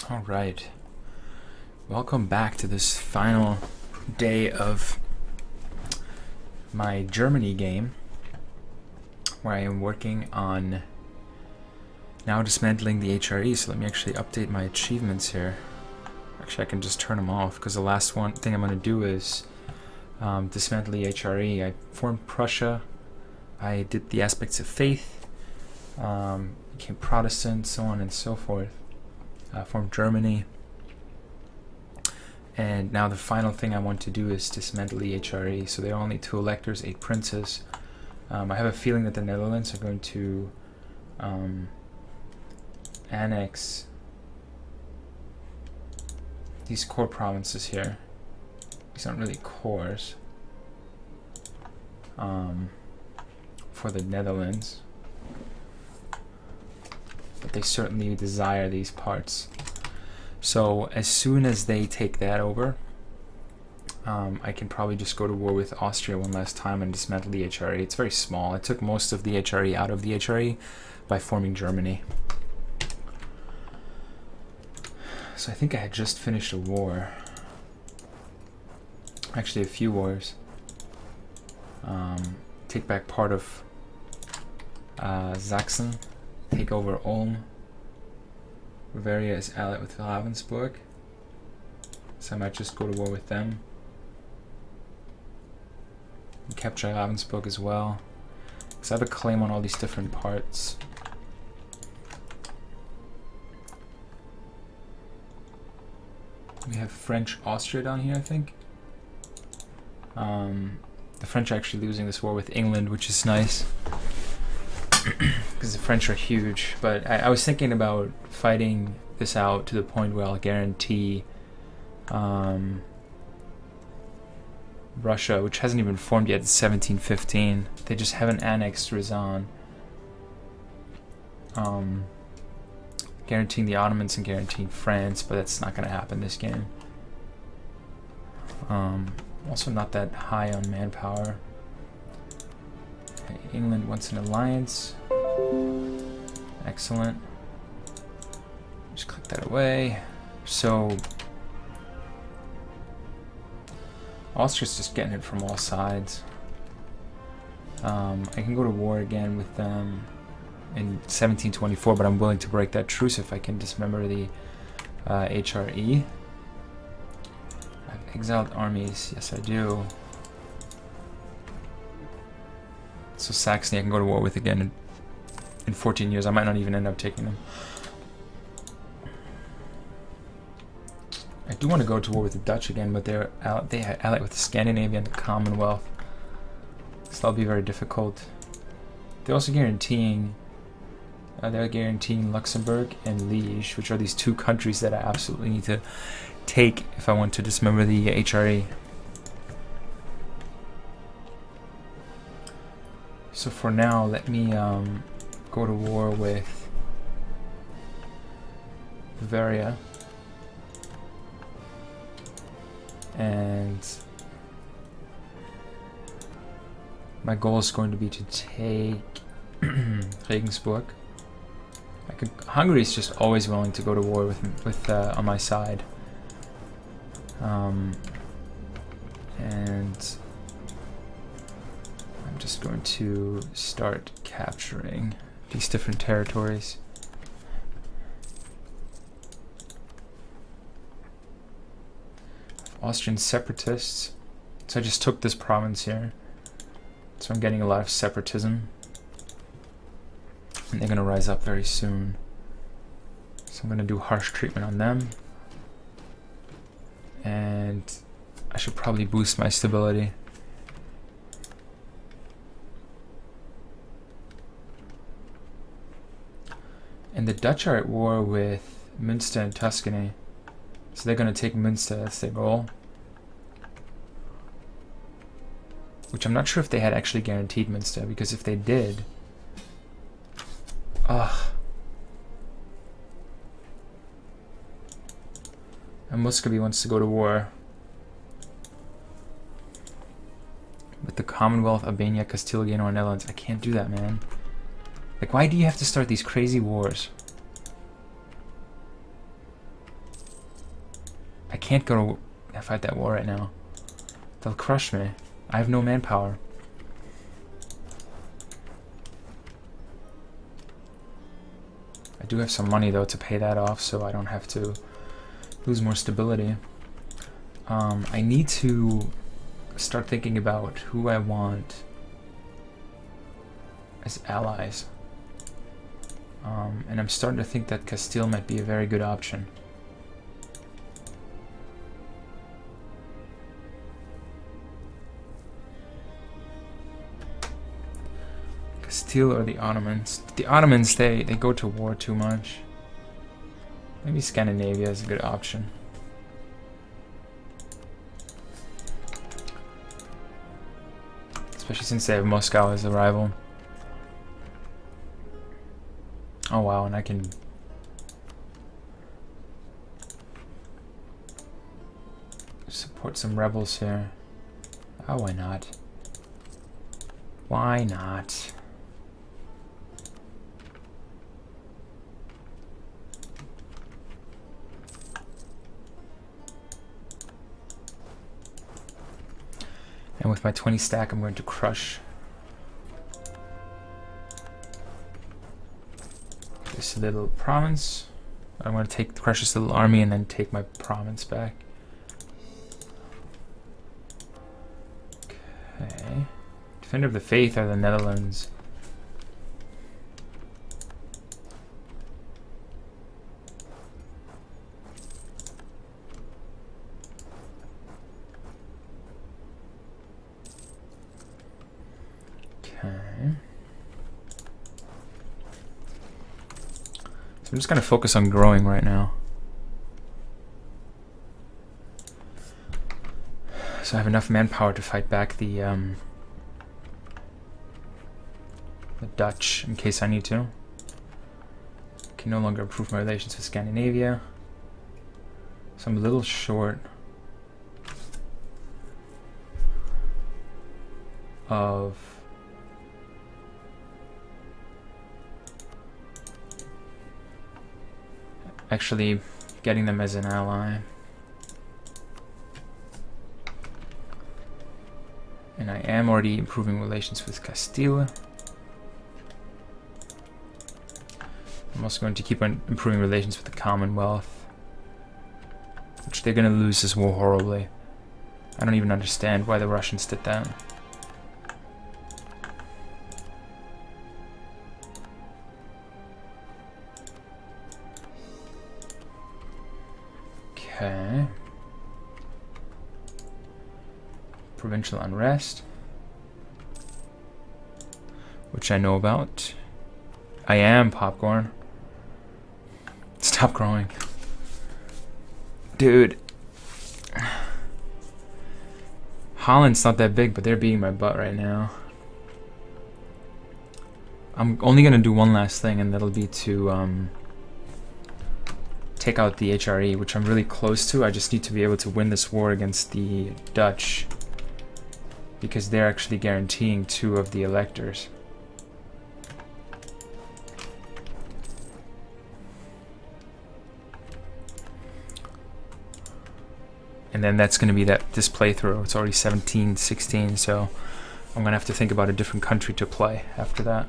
Alright, welcome back to this final day of my Germany game, where I am working on now dismantling the HRE. So let me actually update my achievements here. Actually, I can just turn them off, because the last thing I'm going to do is dismantle the HRE. I formed Prussia, I did the aspects of faith, became Protestant, so on and so forth. Formed Germany, and now the final thing I want to do is dismantle the HRE. So there are only 2 electors, 8 princes. I have a feeling that the Netherlands are going to annex these core provinces here. These aren't really cores for the Netherlands, but they certainly desire these parts. So as soon as they take that over, I can probably just go to war with Austria one last time and dismantle the HRE. It's very small. I took most of the HRE out of the HRE by forming Germany. So I think I had just finished a war. Actually, a few wars. Take back part of Sachsen. Take over Ulm. Bavaria is allied with Ravensburg, so I might just go to war with them. And capture Ravensburg as well, because I have a claim on all these different parts. We have French Austria down here, I think. The French are actually losing this war with England, which is nice, because the French are huge. But I was thinking about fighting this out to the point where I'll guarantee Russia, which hasn't even formed yet, it's 1715. They just haven't annexed Rizan. Guaranteeing the Ottomans and guaranteeing France, but that's not going to happen this game. Also not that high on manpower. Okay, England wants an alliance. Excellent. Just click that away. So Austria's just getting it from all sides. I can go to war again with them in 1724, but I'm willing to break that truce if I can dismember the HRE. I have exiled armies. Yes, I do. So Saxony I can go to war with again in 14 years. I might not even end up taking them. I do want to go to war with the Dutch again, but they are allied with the Scandinavian Commonwealth, so that'll be very difficult. They're also guaranteeing Luxembourg and Liege, which are these 2 countries that I absolutely need to take if I want to dismember the HRE. So for now, let me go to war with Bavaria. And my goal is going to be to take Regensburg. Hungary is just always willing to go to war with on my side. And I'm just going to start capturing these different territories. Austrian separatists. So I just took this province here. So I'm getting a lot of separatism. And they're going to rise up very soon. So I'm going to do harsh treatment on them. And I should probably boost my stability. And the Dutch are at war with Münster and Tuscany. So they're going to take Münster, that's their goal. Which I'm not sure if they had actually guaranteed Münster, because if they did... And Muscovy wants to go to war with the Commonwealth, Albania, Castile, or Netherlands. I can't do that, man. Like, why do you have to start these crazy wars? I can't go fight that war right now. They'll crush me. I have no manpower. I do have some money though to pay that off, so I don't have to lose more stability. I need to start thinking about who I want as allies. And I'm starting to think that Castile might be a very good option. Castile or the Ottomans. The Ottomans, they go to war too much. Maybe Scandinavia is a good option. Especially since they have Moscow as a rival. Oh wow, and I can support some rebels here. Oh, why not? Why not? And with my 20 stack, I'm going to crush this little province. I'm going to crush this little army and then take my province back. Okay. Defender of the Faith are the Netherlands. So I'm just going to focus on growing right now. So I have enough manpower to fight back the Dutch in case I need to. Can no longer improve my relations with Scandinavia. So I'm a little short of actually getting them as an ally. And I am already improving relations with Castile. I'm also going to keep on improving relations with the Commonwealth, which they're going to lose this war horribly. I don't even understand why the Russians did that. Okay. Provincial unrest, which I know about. I am popcorn. Stop growing. Dude. Holland's not that big, but they're beating my butt right now. I'm only gonna do one last thing, and that'll be to take out the HRE, which I'm really close to. I just need to be able to win this war against the Dutch, because they're actually guaranteeing 2 of the electors. And then that's going to be this playthrough. It's already 17-16, so I'm going to have to think about a different country to play after that.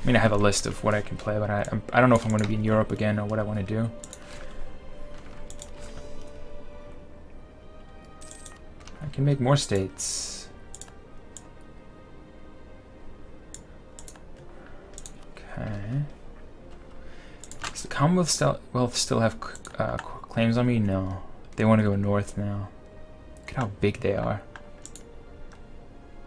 I mean, I have a list of what I can play, but I don't know if I'm going to be in Europe again or what I want to do. I can make more states. Okay. Does the Commonwealth still have claims on me? No. They want to go north now. Look at how big they are.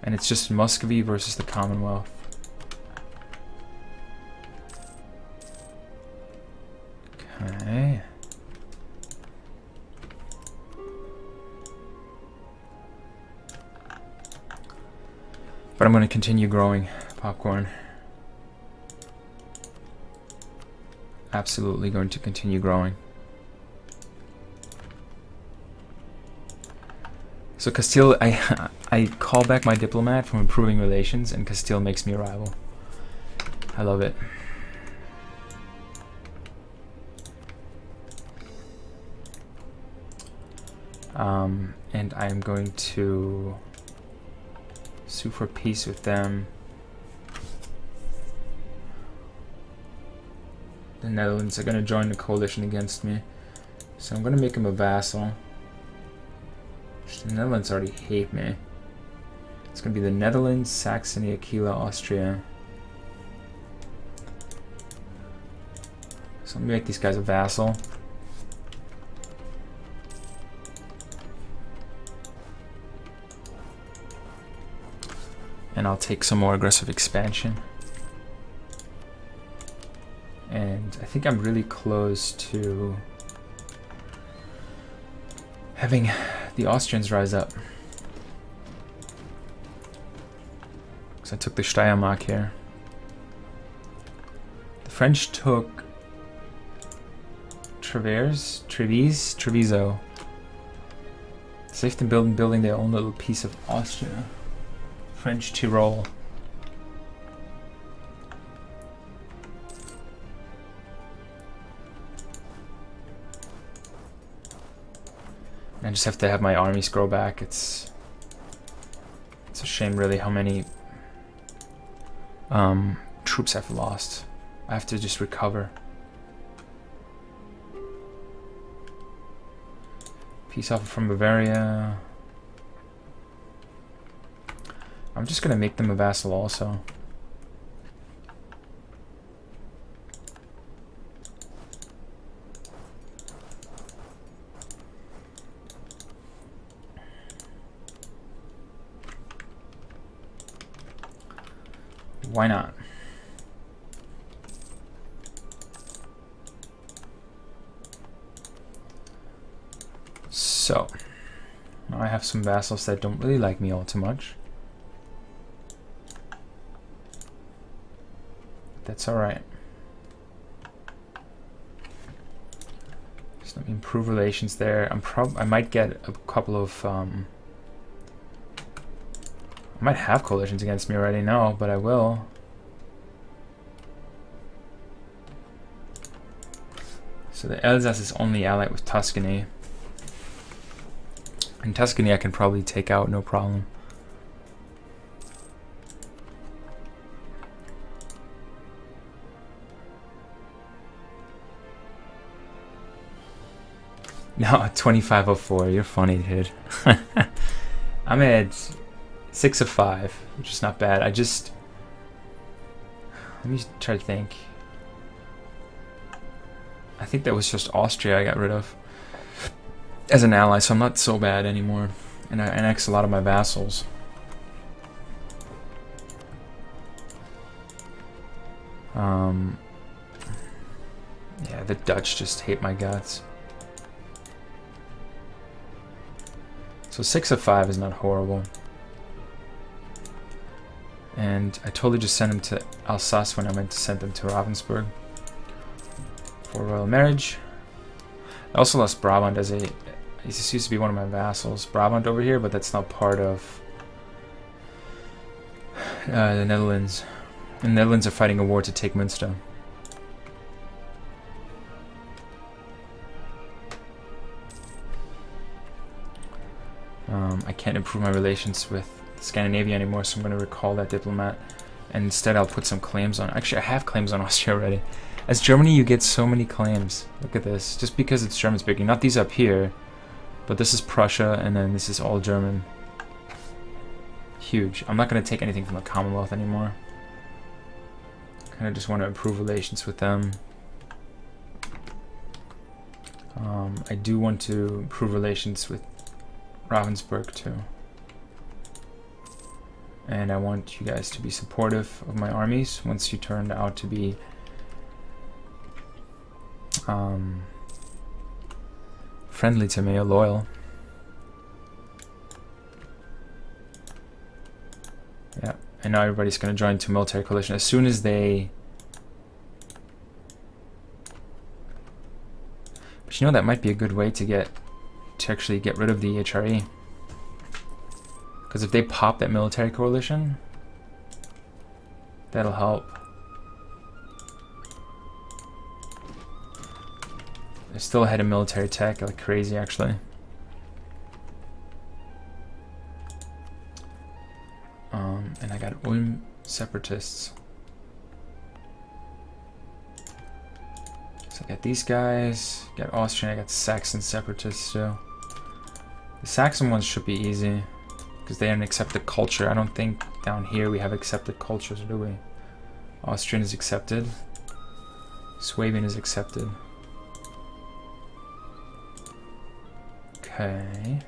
And it's just Muscovy versus the Commonwealth. Okay. But I'm going to continue growing popcorn. Absolutely going to continue growing. So Castile, I call back my diplomat from improving relations, and Castile makes me a rival. I love it. And I'm going to sue for peace with them. The Netherlands are going to join the coalition against me, so I'm going to make him a vassal. The Netherlands already hate me. It's going to be the Netherlands, Saxony, Aquila, Austria. So let me make these guys a vassal. And I'll take some more aggressive expansion. And I think I'm really close to having the Austrians rise up. Because I took the Steiermark here. The French took Treviso. Safe to building their own little piece of Austria. French Tyrol. I just have to have my armies grow back. It's a shame really how many troops I've lost. I have to just recover. Peace offer from Bavaria. I'm just gonna make them a vassal also. Why not? So, now I have some vassals that don't really like me all too much. That's alright. Just let me improve relations there. I might get a couple of I might have coalitions against me already now, but I will. So the Elsass is only allied with Tuscany. And Tuscany I can probably take out, no problem. No, 2504, you're funny, dude. I'm at 6 of 5, which is not bad. Let me try to think. I think that was just Austria I got rid of as an ally, so I'm not so bad anymore. And I annex a lot of my vassals. Yeah, the Dutch just hate my guts. So 6 of 5 is not horrible. And I totally just sent him to Alsace when I meant to send them to Ravensburg for royal marriage. I also lost Brabant as this used to be one of my vassals. Brabant over here, but that's not part of the Netherlands. And the Netherlands are fighting a war to take Münster. I can't improve my relations with Scandinavia anymore, so I'm going to recall that diplomat. And instead I'll put some claims on... Actually, I have claims on Austria already. As Germany, you get so many claims. Look at this. Just because it's German speaking. Not these up here, but this is Prussia, and then this is all German. Huge. I'm not going to take anything from the Commonwealth anymore. I kind of just want to improve relations with them. I do want to improve relations with Ravensburg too. And I want you guys to be supportive of my armies once you turn out to be friendly to me or loyal. Yeah, I know everybody's going to join to military coalition as soon as they... But you know, that might be a good way to actually get rid of the HRE. Because if they pop that military coalition, that'll help. They're still ahead of military tech like crazy, actually. Ulm separatists. So I got these guys, got Austrian, I got Saxon separatists too. The Saxon ones should be easy because they don't accept the culture. I don't think down here we have accepted cultures, do we? Austrian is accepted. Swabian is accepted. Okay.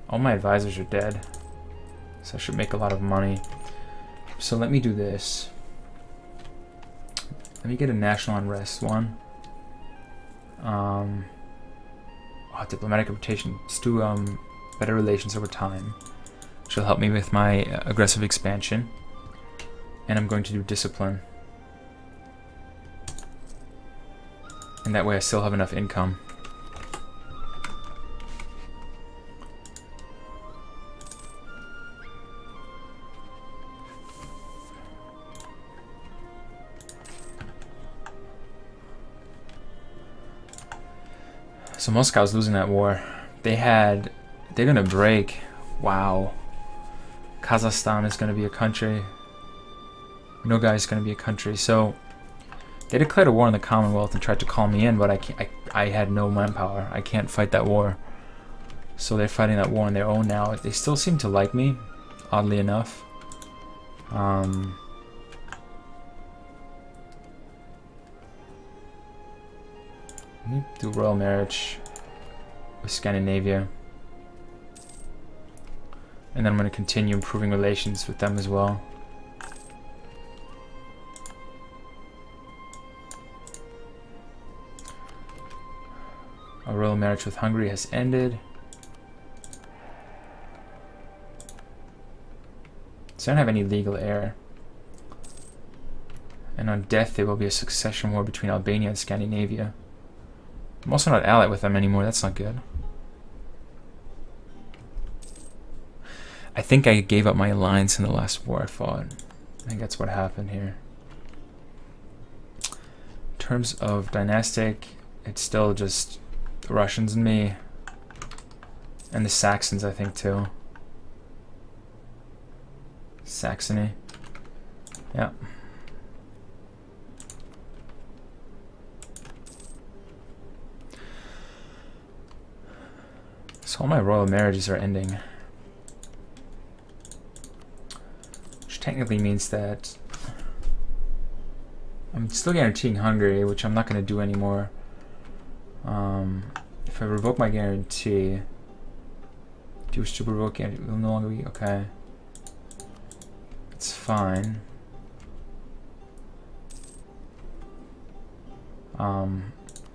All my advisors are dead, so I should make a lot of money. So let me do this. Let me get a national unrest one. Diplomatic reputation. Let's do better relations over time, which will help me with my aggressive expansion. And I'm going to do discipline. And that way I still have enough income. So Moscow's losing that war. They're gonna break. Wow. Kazakhstan is gonna be a country. Nogai is gonna be a country. So they declared a war on the Commonwealth and tried to call me in, but I had no manpower. I can't fight that war. So they're fighting that war on their own now. They still seem to like me, oddly enough. Let me do royal marriage with Scandinavia. And then I'm going to continue improving relations with them as well. Our royal marriage with Hungary has ended. So I don't have any legal heir. And on death there will be a succession war between Albania and Scandinavia. I'm also not allied with them anymore, that's not good. I think I gave up my alliance in the last war I fought. I think that's what happened here. In terms of dynastic, it's still just the Russians and me. And the Saxons, I think, too. Saxony. Yeah. So all my royal marriages are ending. Which technically means that I'm still guaranteeing Hungary, which I'm not going to do anymore. If I revoke my guarantee, do you wish to revoke guarantee? It will no longer be okay. It's fine.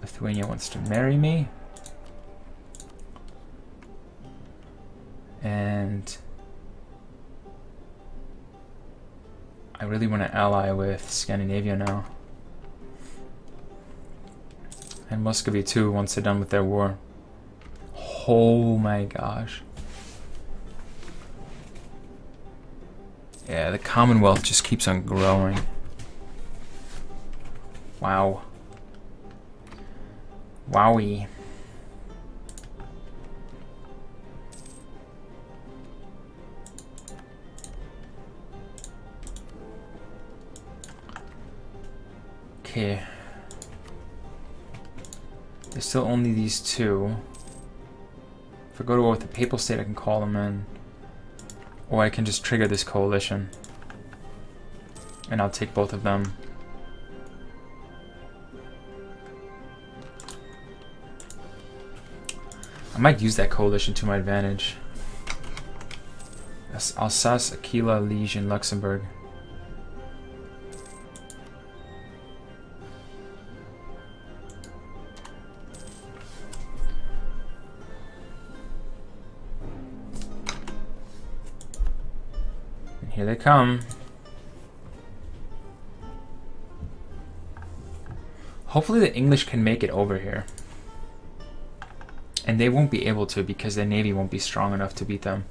Lithuania wants to marry me. And I really want to ally with Scandinavia now. And Muscovy too, once they're done with their war. Oh my gosh. Yeah, the Commonwealth just keeps on growing. Wow. Wowie. Okay. There's still only these two. If I go to war with the Papal State, I can call them in. Or I can just trigger this coalition. And I'll take both of them. I might use that coalition to my advantage. Alsace, Aquila, Liege, and Luxembourg. Here they come. Hopefully the English can make it over here. And they won't be able to because their navy won't be strong enough to beat them.